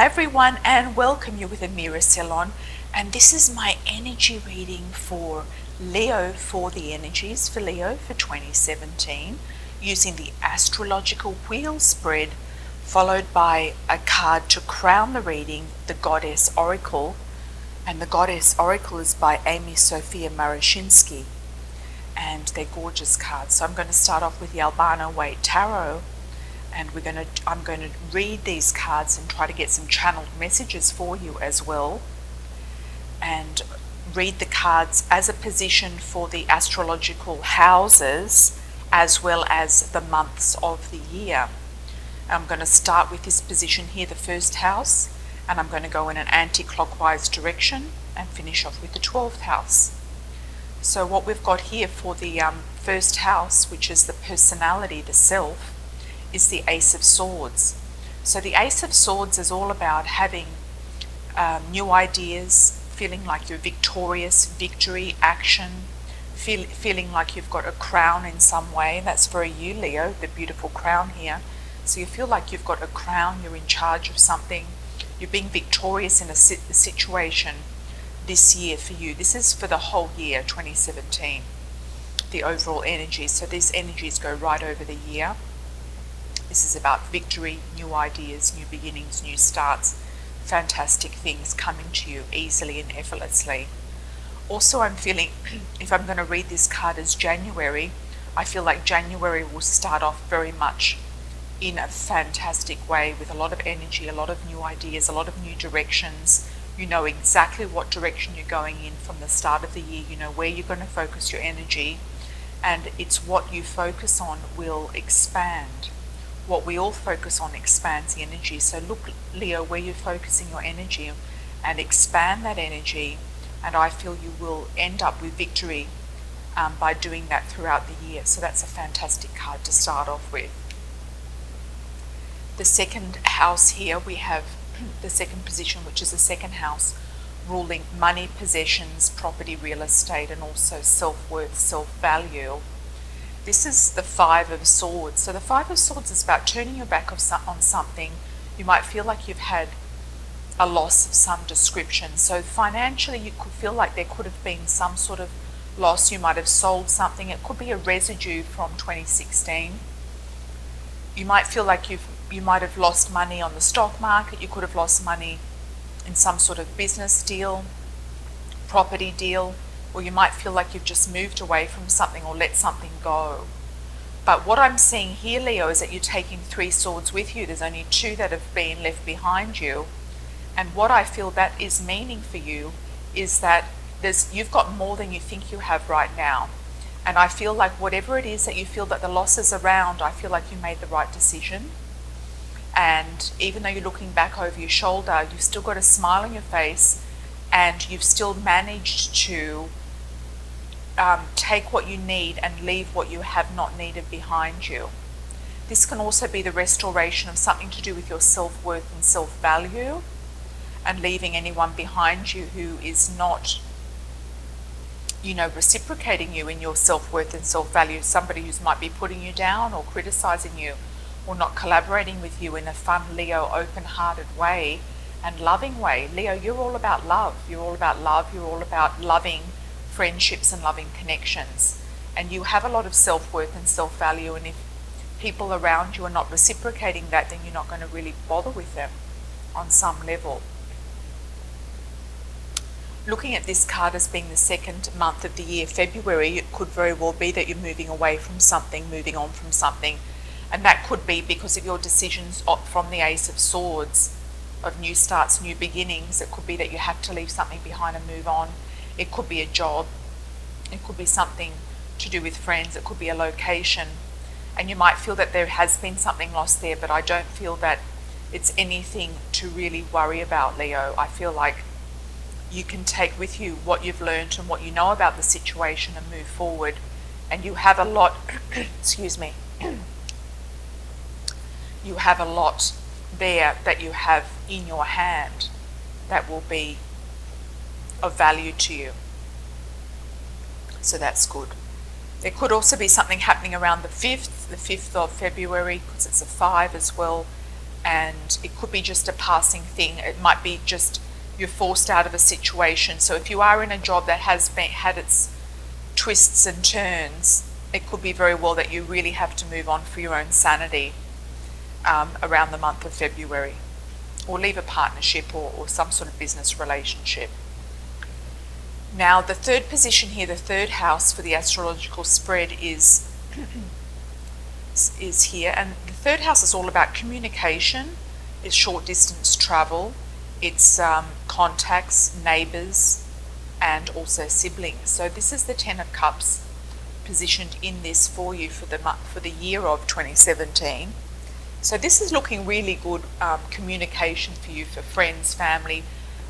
Hi everyone, and welcome you with Amira Celon, and this is my energy reading for Leo, for the energies for Leo for 2017, using the astrological wheel spread, followed by a card to crown the reading, the Goddess Oracle, and the Goddess Oracle is by Amy Sophia Marashinsky, and they're gorgeous cards. So I'm going to start off with the Albano Way Tarot, and I'm going to read these cards and try to get some channeled messages for you as well, and read the cards as a position for the astrological houses as well as the months of the year. I'm going to start with this position here, the first house, and I'm going to go in an anti-clockwise direction and finish off with the 12th house. So what we've got here for the first house, which is the personality, the self, is the Ace of Swords. So the Ace of Swords is all about having new ideas, feeling like you're victorious, victory, action, feeling like you've got a crown in some way. That's very you, Leo, the beautiful crown here. So you feel like you've got a crown, you're in charge of something, you're being victorious in a situation this year for you. This is for the whole year, 2017, the overall energy. So these energies go right over the year. This is about victory, new ideas, new beginnings, new starts, fantastic things coming to you easily and effortlessly. Also, I'm feeling, if I'm going to read this card as January, I feel like January will start off very much in a fantastic way with a lot of energy, a lot of new ideas, a lot of new directions. You know exactly what direction you're going in from the start of the year. You know where you're going to focus your energy, and it's what you focus on will expand. What we all focus on expands the energy. So look, Leo, where you're focusing your energy and expand that energy, and I feel you will end up with victory by doing that throughout the year. So that's a fantastic card to start off with. The second house here, we have the second position, which is the second house, ruling money, possessions, property, real estate, and also self-worth, self-value. This is the Five of Swords. So the Five of Swords is about turning your back on something. You might feel like you've had a loss of some description. So financially, you could feel like there could have been some sort of loss. You might have sold something. It could be a residue from 2016. You might feel like you might have lost money on the stock market. You could have lost money in some sort of business deal, property deal. Or you might feel like you've just moved away from something or let something go. But what I'm seeing here, Leo, is that you're taking 3 swords with you. There's only 2 that have been left behind you. And what I feel that is meaning for you is that you've got more than you think you have right now. And I feel like whatever it is that you feel that the loss is around, I feel like you made the right decision. And even though you're looking back over your shoulder, you've still got a smile on your face, and you've still managed to take what you need and leave what you have not needed behind you. This can also be the restoration of something to do with your self-worth and self-value, and leaving anyone behind you who is not, reciprocating you in your self-worth and self-value. Somebody who might be putting you down or criticizing you or not collaborating with you in a fun, Leo, open-hearted way and loving way. Leo, you're all about love. You're all about love. You're all about loving friendships and loving connections, and you have a lot of self-worth and self-value, and if people around you are not reciprocating that, then you're not going to really bother with them on some level. Looking at this card as being the second month of the year, February, it could very well be that you're moving away from something, moving on from something, and that could be because of your decisions from the Ace of Swords, of new starts, new beginnings. It could be that you have to leave something behind and move on. It could be a job, it could be something to do with friends, it could be a location, and you might feel that there has been something lost there, but I don't feel that it's anything to really worry about, Leo. I feel like you can take with you what you've learned and what you know about the situation and move forward, and you have a lot, excuse me, you have a lot there that you have in your hand that will be of value to you. So that's good. There could also be something happening around the 5th of February, because it's a 5 as well. and it could be just a passing thing. It might be just you're forced out of a situation. So if you are in a job that has had its twists and turns, it could be very well that you really have to move on for your own sanity around the month of February, or leave a partnership or some sort of business relationship. Now the third position here, the third house for the astrological spread is here, and the third house is all about communication, it's short distance travel, it's contacts, neighbours, and also siblings. So this is the Ten of Cups positioned in this for you for the year of 2017. So this is looking really good communication for you, for friends, family,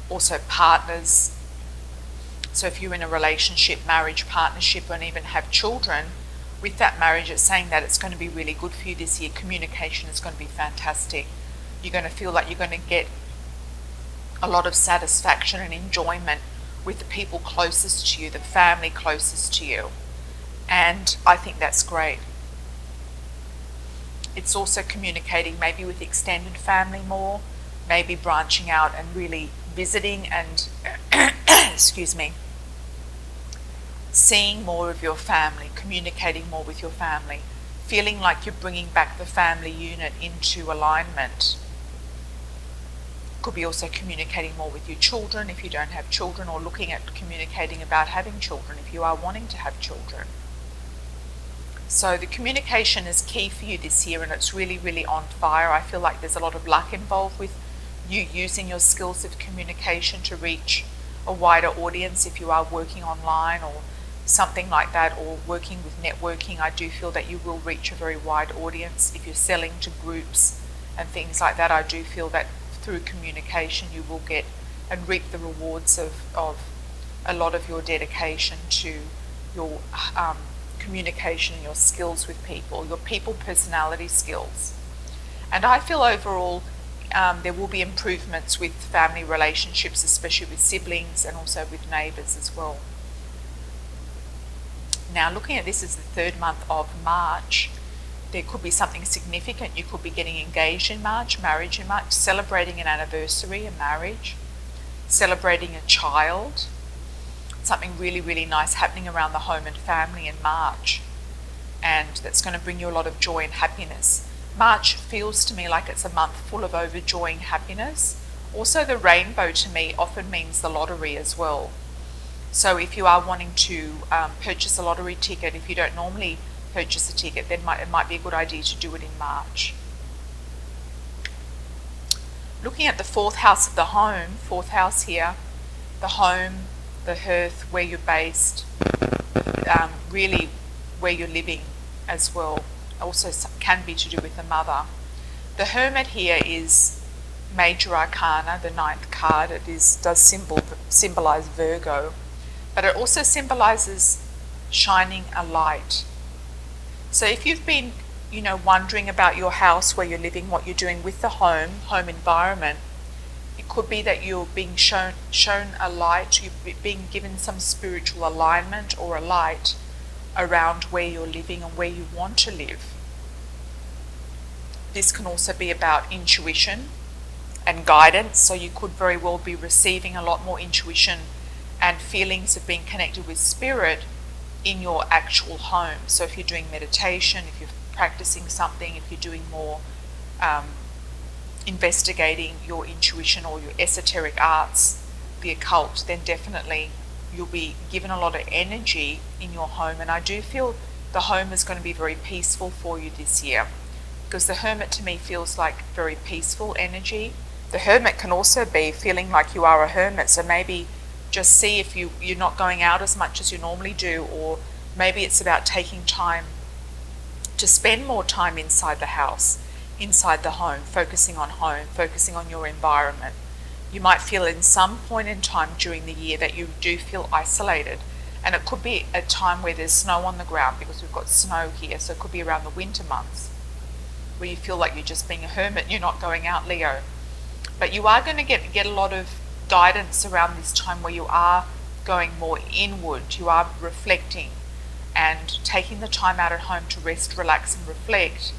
also partners. So if you're in a relationship, marriage, partnership, and even have children, with that marriage, it's saying that it's going to be really good for you this year. Communication is going to be fantastic. You're going to feel like you're going to get a lot of satisfaction and enjoyment with the people closest to you, the family closest to you. And I think that's great. It's also communicating maybe with extended family more, maybe branching out and really visiting and excuse me, seeing more of your family, communicating more with your family, feeling like you're bringing back the family unit into alignment. Could be also communicating more with your children if you don't have children, or looking at communicating about having children if you are wanting to have children. So the communication is key for you this year, and it's really, really on fire. I feel like there's a lot of luck involved with you using your skills of communication to reach a wider audience if you are working online or something like that, or working with networking. I do feel that you will reach a very wide audience. If you're selling to groups and things like that, I do feel that through communication you will get and reap the rewards of a lot of your dedication to your communication, your skills with people, your people personality skills. And I feel overall there will be improvements with family relationships, especially with siblings and also with neighbours as well. Now looking at this as the third month of March, there could be something significant. You could be getting engaged in March, marriage in March, celebrating an anniversary, a marriage, celebrating a child, something really, really nice happening around the home and family in March. And that's going to bring you a lot of joy and happiness. March feels to me like it's a month full of overjoying happiness. Also the rainbow to me often means the lottery as well. So if you are wanting to purchase a lottery ticket, if you don't normally purchase a ticket, then it might be a good idea to do it in March. Looking at the fourth house of the home, fourth house here, the home, the hearth, where you're based, really where you're living as well. Also can be to do with the mother. The Hermit here is major arcana, the ninth card. It does symbolize Virgo, but it also symbolizes shining a light. So if you've been, wondering about your house, where you're living, what you're doing with the home environment, it could be that you're being shown a light, you're being given some spiritual alignment or a light around where you're living and where you want to live. This can also be about intuition and guidance, so you could very well be receiving a lot more intuition and feelings of being connected with spirit in your actual home. So if you're doing meditation, if you're practicing something, if you're doing more investigating your intuition or your esoteric arts, the occult, then definitely you'll be given a lot of energy in your home. And I do feel the home is going to be very peaceful for you this year, because the Hermit to me feels like very peaceful energy. The Hermit can also be feeling like you are a hermit, so maybe just see if you're not going out as much as you normally do, or maybe it's about taking time to spend more time inside the house, inside the home, focusing on your environment. You might feel in some point in time during the year that you do feel isolated, and it could be a time where there's snow on the ground, because we've got snow here, so it could be around the winter months where you feel like you're just being a hermit, you're not going out, Leo. But you are going to get a lot of guidance around this time, where you are going more inward, you are reflecting and taking the time out at home to rest, relax and reflect,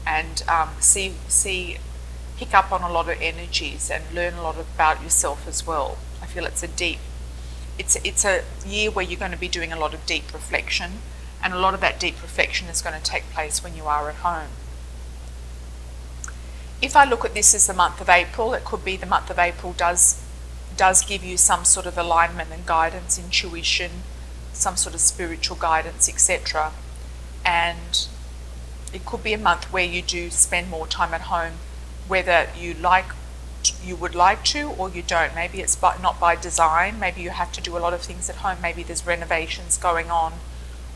and see pick up on a lot of energies and learn a lot about yourself as well. I feel it's a year where you're going to be doing a lot of deep reflection, and a lot of that deep reflection is going to take place when you are at home. If I look at this as the month of April, it could be the month of April does give you some sort of alignment and guidance, intuition, some sort of spiritual guidance, etc. And it could be a month where you do spend more time at home, whether you would like to or you don't. Maybe it's not by design. Maybe you have to do a lot of things at home. Maybe there's renovations going on,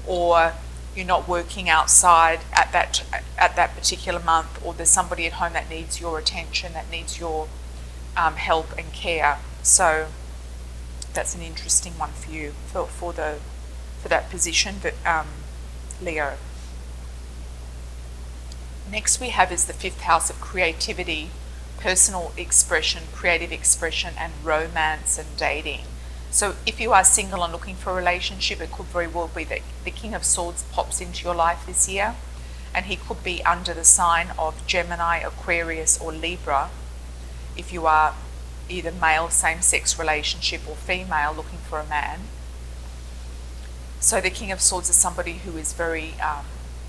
or you're not working outside at that particular month, or there's somebody at home that needs your attention, that needs your help and care. So that's an interesting one for you for that position, but Leo. Next we have is the 5th house of creativity, personal expression, creative expression, and romance and dating. So if you are single and looking for a relationship, it could very well be that the King of Swords pops into your life this year, and he could be under the sign of Gemini, Aquarius, or Libra. If you are either male, same-sex relationship, or female looking for a man. So the King of Swords is somebody who is very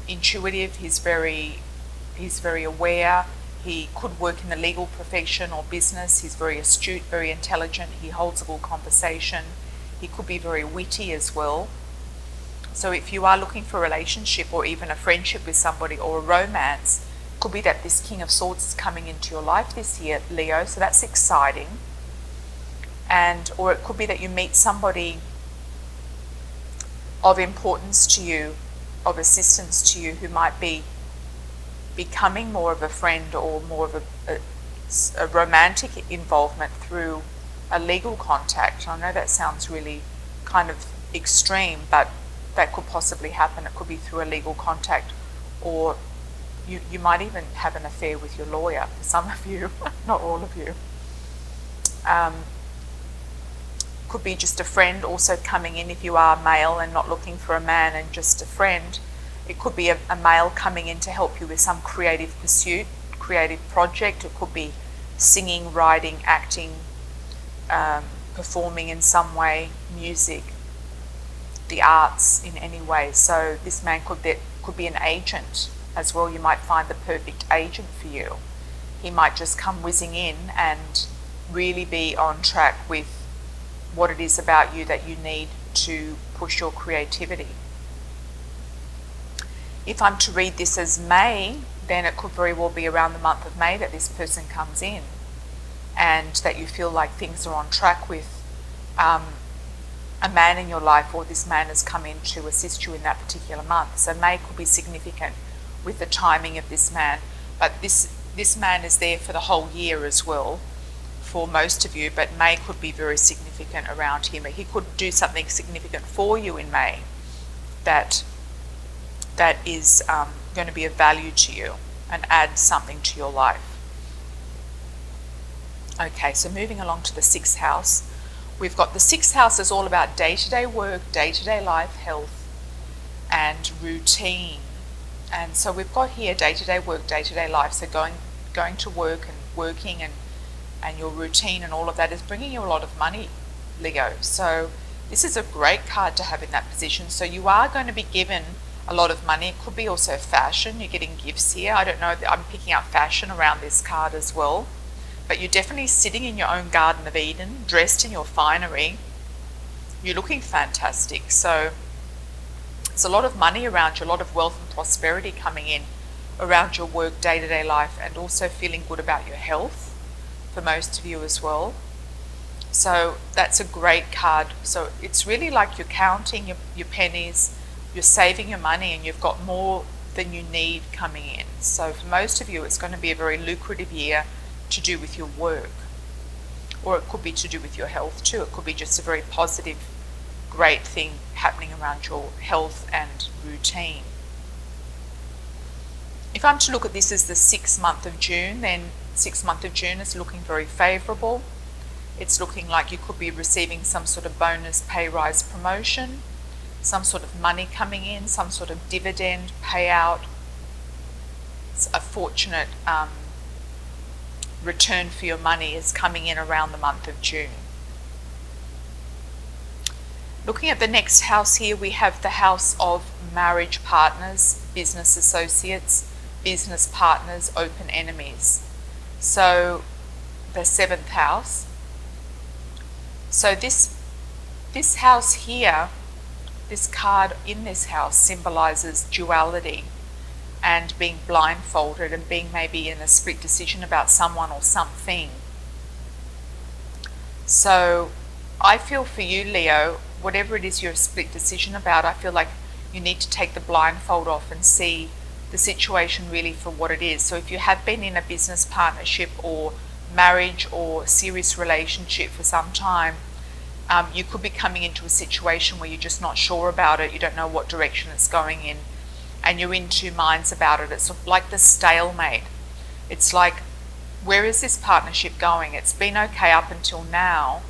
intuitive. He's very aware. He could work in the legal profession or business. He's very astute, very intelligent. He holds a good conversation. He could be very witty as well. So if you are looking for a relationship or even a friendship with somebody or a romance, it could be that this King of Swords is coming into your life this year, Leo. So that's exciting. Or it could be that you meet somebody of importance to you, of assistance to you, who might be becoming more of a friend or more of a romantic involvement through a legal contact. I know that sounds really kind of extreme, but that could possibly happen. It could be through a legal contact, or you might even have an affair with your lawyer, for some of you, not all of you. Could be just a friend also coming in if you are male and not looking for a man and just a friend. It could be a male coming in to help you with some creative pursuit, creative project. It could be singing, writing, acting, performing in some way, music, the arts in any way. So this man could be an agent as well. You might find the perfect agent for you. He might just come whizzing in and really be on track with what it is about you that you need to push your creativity. If I'm to read this as May, then it could very well be around the month of May that this person comes in, and that you feel like things are on track with a man in your life, or this man has come in to assist you in that particular month. So May could be significant with the timing of this man, but this man is there for the whole year as well for most of you, but May could be very significant around him. He could do something significant for you in May that is going to be of value to you and add something to your life. Okay, so moving along to the 6th house. We've got the 6th house is all about day-to-day work, day-to-day life, health, and routine. And so we've got here day-to-day work, day-to-day life. So going to work and working and your routine and all of that is bringing you a lot of money, Leo. So this is a great card to have in that position. So you are going to be given a lot of money. It could be also fashion. You're getting gifts here. I don't know. I'm picking up fashion around this card as well. But you're definitely sitting in your own Garden of Eden, dressed in your finery. You're looking fantastic. So there's a lot of money around you, a lot of wealth and prosperity coming in around your work, day-to-day life, and also feeling good about your health for most of you as well. So that's a great card. So it's really like you're counting your pennies, you're saving your money, and you've got more than you need coming in. So for most of you, it's going to be a very lucrative year to do with your work, or it could be to do with your health too. It could be just a very positive, great thing happening around your health and routine. If I'm to look at this as the 6th month of June, then 6th month of June is looking very favourable. It's looking like you could be receiving some sort of bonus, pay rise, promotion, some sort of money coming in, some sort of dividend payout. It's a fortunate return for your money is coming in around the month of June. Looking at the next house here, we have the house of marriage partners, business associates, business partners, open enemies. So the 7th house. So this house here, this card in this house symbolizes duality and being blindfolded and being maybe in a split decision about someone or something. So I feel for you, Leo, whatever it is you're a split decision about, I feel like you need to take the blindfold off and see the situation really for what it is. So if you have been in a business partnership or marriage or serious relationship for some time, you could be coming into a situation where you're just not sure about it, you don't know what direction it's going in, and you're in two minds about it. It's like the stalemate. It's like, where is this partnership going? It's been okay up until now,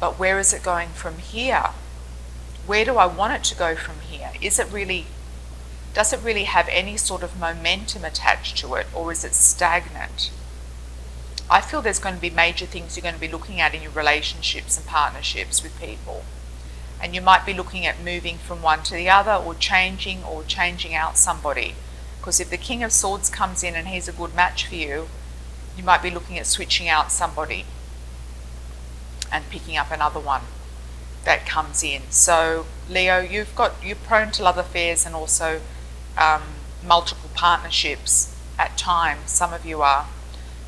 but where is it going from here? Where do I want it to go from here? Does it really have any sort of momentum attached to it, or is it stagnant? I feel there's going to be major things you're going to be looking at in your relationships and partnerships with people. And you might be looking at moving from one to the other, or changing out somebody. Because if the King of Swords comes in and he's a good match for you, you might be looking at switching out somebody and picking up another one that comes in. So Leo, you're prone to love affairs and also multiple partnerships at times. Some of you are.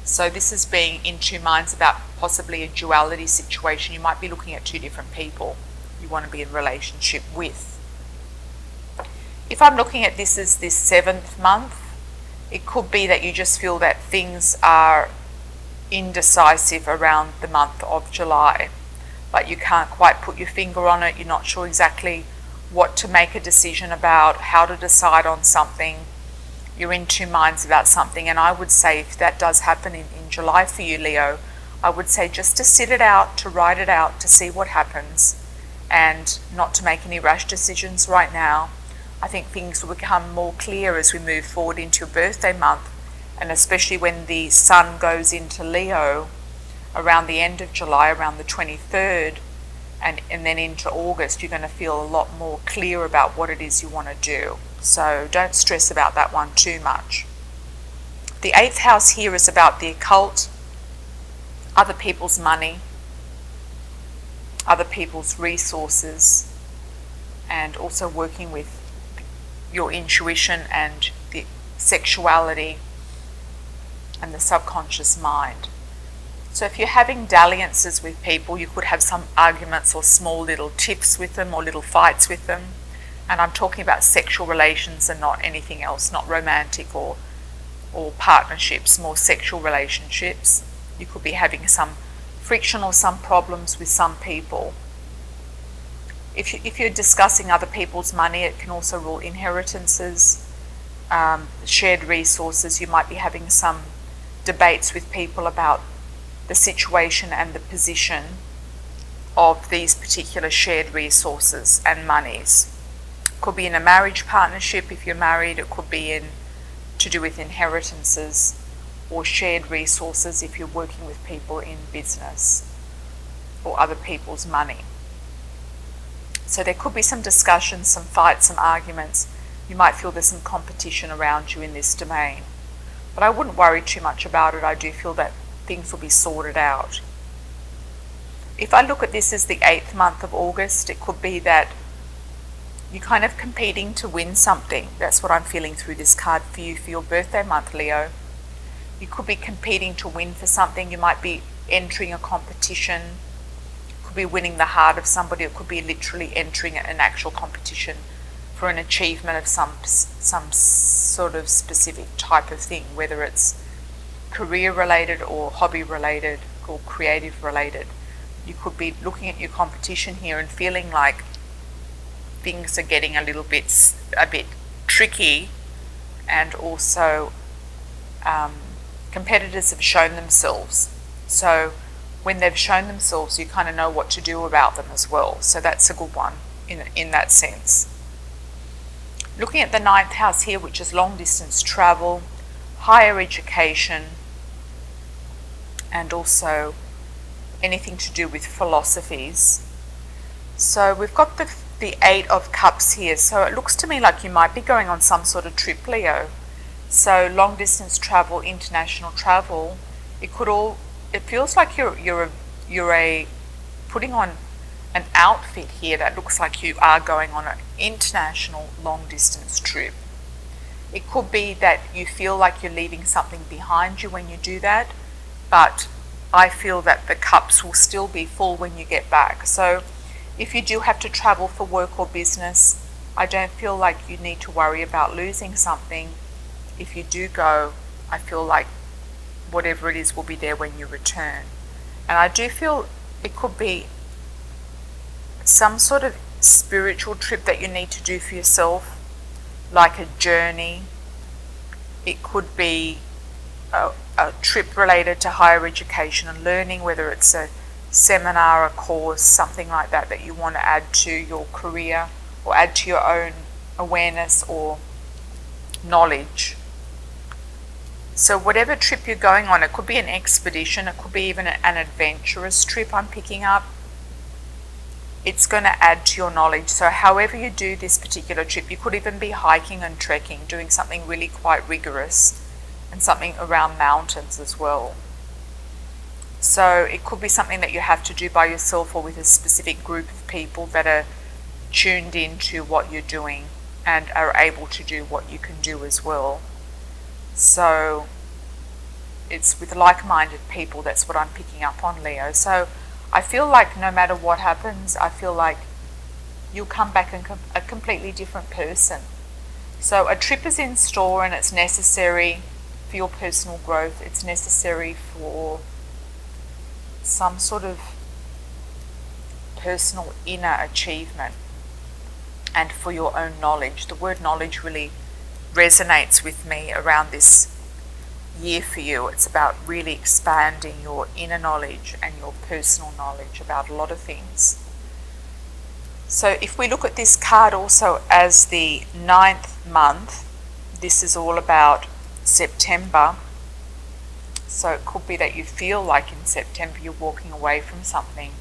So this is being in two minds about possibly a duality situation. You might be looking at two different people you want to be in relationship with. If I'm looking at this as this 7th month, it could be that you just feel that things are indecisive around the month of July, but you can't quite put your finger on it. You're not sure exactly what to make a decision about, how to decide on something. You're in two minds about something, and I would say if that does happen in July for you, Leo, I would say just to sit it out, to write it out, to see what happens, and not to make any rash decisions right now. I think things will become more clear as we move forward into your birthday month, and especially when the sun goes into Leo around the end of July, around the 23rd, and then into August, you're going to feel a lot more clear about what it is you want to do. So don't stress about that one too much. The 8th house here is about the occult, other people's money, other people's resources, and also working with your intuition and the sexuality and the subconscious mind. So if you're having dalliances with people, you could have some arguments or small little tiffs with them or little fights with them. And I'm talking about sexual relations and not anything else, not romantic or partnerships, more sexual relationships. You could be having some friction or some problems with some people. If you're discussing other people's money, it can also rule inheritances, shared resources. You might be having some debates with people about the situation and the position of these particular shared resources and monies. It could be in a marriage partnership if you're married. It could be to do with inheritances or shared resources if you're working with people in business or other people's money. So there could be some discussions, some fights, some arguments. You might feel there's some competition around you in this domain. But I wouldn't worry too much about it. I do feel that things will be sorted out. If I look at this as the 8th month of August, it could be that you're kind of competing to win something. That's what I'm feeling through this card for you for your birthday month, Leo. You could be competing to win for something. You might be entering a competition. It could be winning the heart of somebody. It could be literally entering an actual competition for an achievement of some sort of specific type of thing, whether it's career related or hobby related or creative related. You could be looking at your competition here and feeling like things are getting a bit tricky, and also competitors have shown themselves. So when they've shown themselves, you kind of know what to do about them as well. So that's a good one in that sense. Looking at the 9th house here, which is long distance travel, higher education, and also anything to do with philosophies. So we've got the Eight of Cups here. So it looks to me like you might be going on some sort of trip, Leo. So long distance travel, international travel. It feels like you're putting on an outfit here that looks like you are going on an international long distance trip. It could be that you feel like you're leaving something behind you when you do that, but I feel that the cups will still be full when you get back. So if you do have to travel for work or business, I don't feel like you need to worry about losing something. If you do go, I feel like whatever it is will be there when you return. And I do feel it could be some sort of spiritual trip that you need to do for yourself, like a journey. It could be a trip related to higher education and learning, whether it's a seminar, a course, something like that that you want to add to your career or add to your own awareness or knowledge. So whatever trip you're going on, it could be an expedition, it could be even an adventurous trip I'm picking up. It's going to add to your knowledge. So however you do this particular trip, you could even be hiking and trekking, doing something really quite rigorous and something around mountains as well. So it could be something that you have to do by yourself or with a specific group of people that are tuned into what you're doing and are able to do what you can do as well. So it's with like-minded people. That's what I'm picking up on, Leo. So I feel like no matter what happens, I feel like you'll come back a completely different person. So a trip is in store and it's necessary for your personal growth. It's necessary for some sort of personal inner achievement and for your own knowledge. The word knowledge really resonates with me around this year for you. It's about really expanding your inner knowledge and your personal knowledge about a lot of things. So if we look at this card also as the 9th month, this is all about September. So it could be that you feel like in September you're walking away from something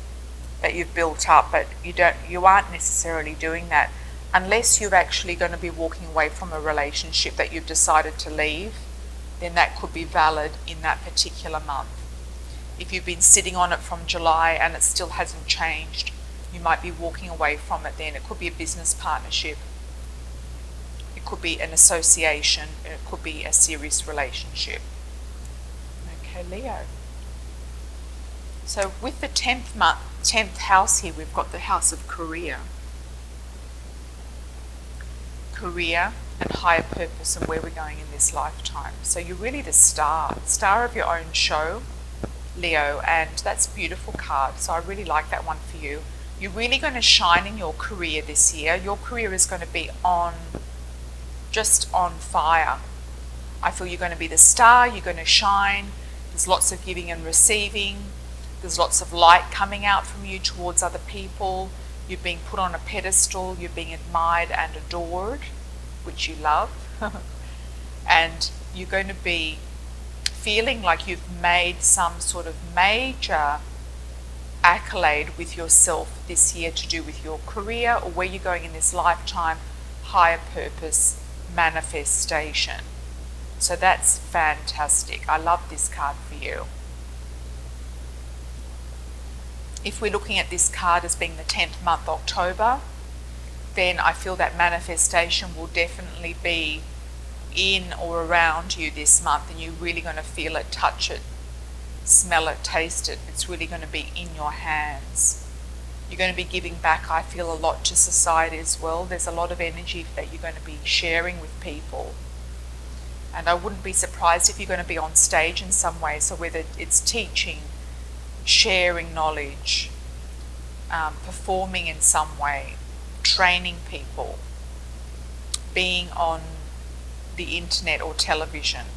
that you've built up, but you aren't necessarily doing that unless you're actually going to be walking away from a relationship that you've decided to leave. Then that could be valid in that particular month. If you've been sitting on it from July and it still hasn't changed, you might be walking away from it then. It could be a business partnership. It could be an association. It could be a serious relationship. Okay, Leo. So with the 10th house here, we've got the house of career. Career and higher purpose and where we're going in this lifetime. So you're really the star of your own show, Leo, and that's a beautiful card. So I really like that one for you. You're really going to shine in your career this year. Your career is going to be just on fire. I feel you're going to be the star, you're going to shine. There's lots of giving and receiving. There's lots of light coming out from you towards other people. You're being put on a pedestal, you're being admired and adored, which you love. And you're going to be feeling like you've made some sort of major accolade with yourself this year to do with your career or where you're going in this lifetime, higher purpose, manifestation. So that's fantastic. I love this card for you. If we're looking at this card as being the 10th month, October, then I feel that manifestation will definitely be in or around you this month, and you're really going to feel it, touch it, smell it, taste it. It's really going to be in your hands. You're going to be giving back, I feel, a lot to society as well. There's a lot of energy that you're going to be sharing with people. And I wouldn't be surprised if you're going to be on stage in some way. So whether it's teaching, sharing knowledge, performing in some way, training people, being on the internet or television.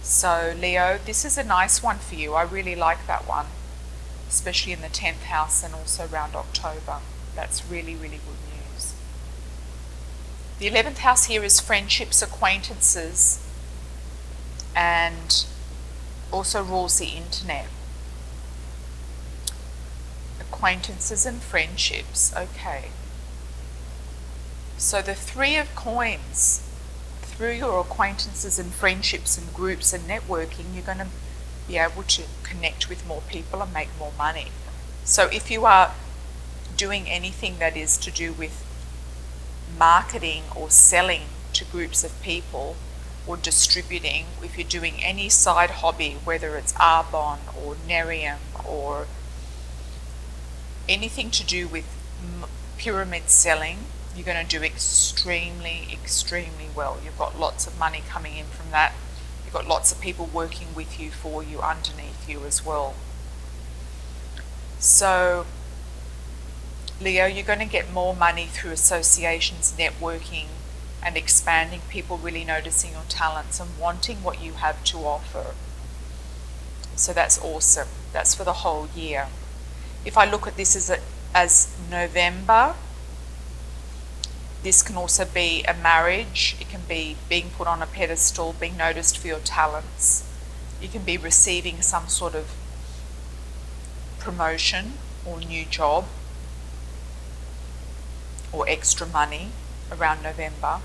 So Leo, this is a nice one for you. I really like that one, especially in the 10th house and also around October. That's really, really good news. The 11th house here is friendships, acquaintances, and also rules the internet. Acquaintances and friendships. Okay. So the Three of Coins, through your acquaintances and friendships and groups and networking, you're going to be able to connect with more people and make more money. So if you are doing anything that is to do with marketing or selling to groups of people, or distributing, if you're doing any side hobby, whether it's Arbonne or Nerium or anything to do with pyramid selling, you're going to do extremely, extremely well. You've got lots of money coming in from that. You've got lots of people working with you, for you, underneath you as well. So, Leo, you're going to get more money through associations, networking, and expanding, people really noticing your talents and wanting what you have to offer. So that's awesome. That's for the whole year. If I look at this as November, this can also be a marriage. It can be being put on a pedestal, being noticed for your talents. You can be receiving some sort of promotion or new job or extra money around November.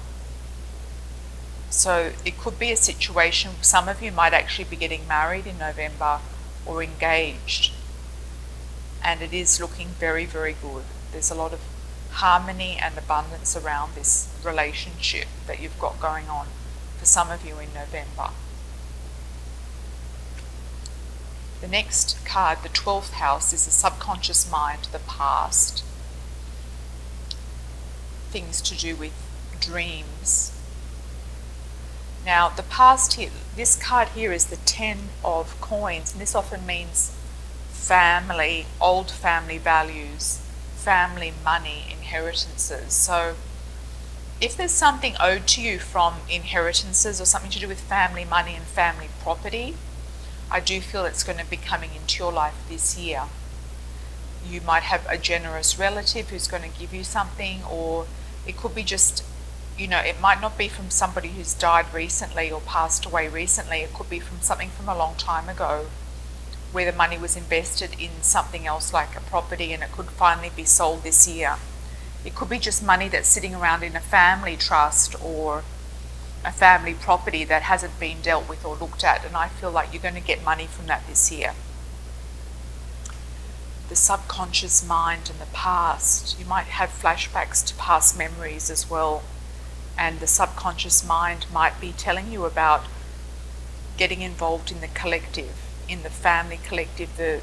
So it could be a situation, some of you might actually be getting married in November or engaged. And it is looking very, very good. There's a lot of harmony and abundance around this relationship that you've got going on for some of you in November. The next card, the 12th house, is the subconscious mind, the past. Things to do with dreams. Now, the past here, this card here is the 10 of coins, and this often means family, old family values, family money, inheritances. So if there's something owed to you from inheritances or something to do with family money and family property, I do feel it's going to be coming into your life this year. You might have a generous relative who's going to give you something, or it could be just, it might not be from somebody who's died recently or passed away recently. It could be from something from a long time ago where the money was invested in something else like a property, and it could finally be sold this year. It could be just money that's sitting around in a family trust or a family property that hasn't been dealt with or looked at, and I feel like you're going to get money from that this year. The subconscious mind and the past. You might have flashbacks to past memories as well, and the subconscious mind might be telling you about getting involved in the collective, in the family collective,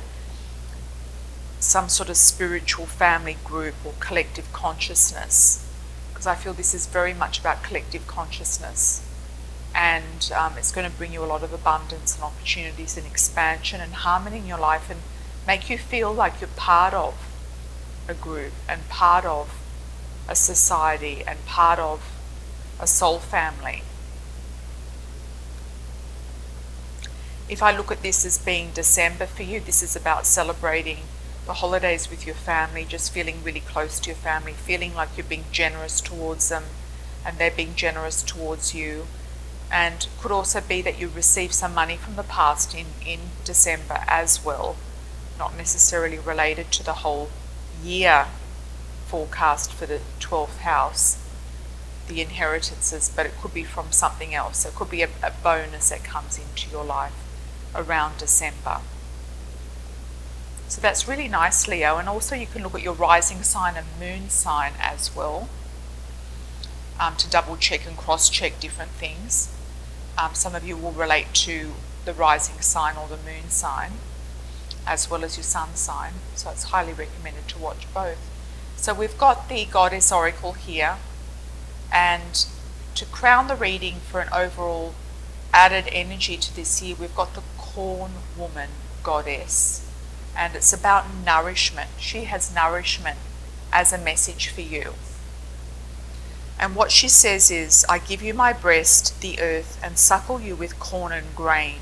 some sort of spiritual family group or collective consciousness, because I feel this is very much about collective consciousness, and it's going to bring you a lot of abundance and opportunities and expansion and harmony in your life, and make you feel like you're part of a group and part of a society and part of a soul family. If I look at this as being December for you, this is about celebrating the holidays with your family, just feeling really close to your family, feeling like you're being generous towards them and they're being generous towards you. And could also be that you receive some money from the past in December as well, not necessarily related to the whole year forecast for the 12th house, the inheritances, but it could be from something else. So it could be a bonus that comes into your life around December. So that's really nice, Leo. And also you can look at your rising sign and moon sign as well, to double check and cross check different things. Some of you will relate to the rising sign or the moon sign as well as your sun sign, so it's highly recommended to watch both. So we've got the Goddess Oracle here, and to crown the reading for an overall added energy to this year, we've got the Corn Woman Goddess, and it's about nourishment. She has nourishment as a message for you. And what she says is, I give you my breast, the earth, and suckle you with corn and grain,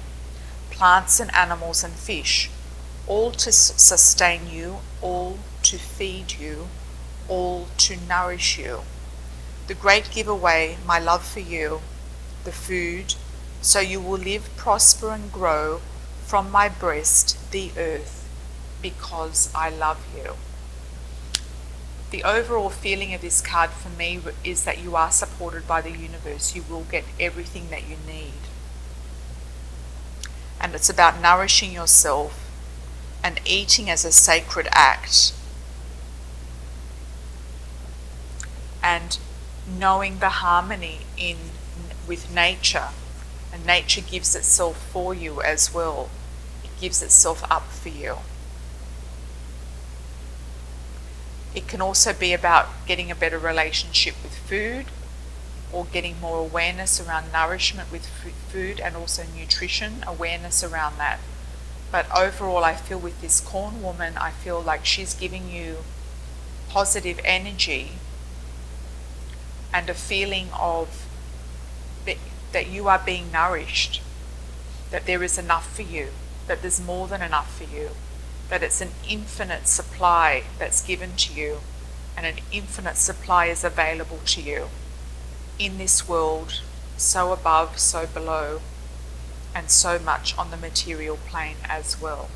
plants and animals and fish, all to sustain you, all to feed you, all to nourish you. The great giveaway, my love for you, the food, so you will live, prosper and grow, from my breast, the earth, because I love you. The overall feeling of this card for me is that you are supported by the universe. You will get everything that you need. And it's about nourishing yourself and eating as a sacred act. And knowing the harmony with nature. And nature gives itself for you as well. It gives itself up for you. It can also be about getting a better relationship with food, or getting more awareness around nourishment with food, and also nutrition, awareness around that. But overall, I feel with this corn woman, I feel like she's giving you positive energy and a feeling of that you are being nourished, that there is enough for you, that there's more than enough for you, that it's an infinite supply that's given to you, and an infinite supply is available to you in this world, so above, so below, and so much on the material plane as well.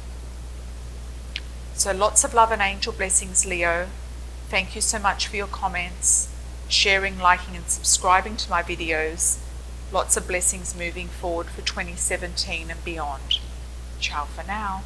So lots of love and angel blessings, Leo. Thank you so much for your comments, sharing, liking and subscribing to my videos. Lots of blessings moving forward for 2017 and beyond. Ciao for now.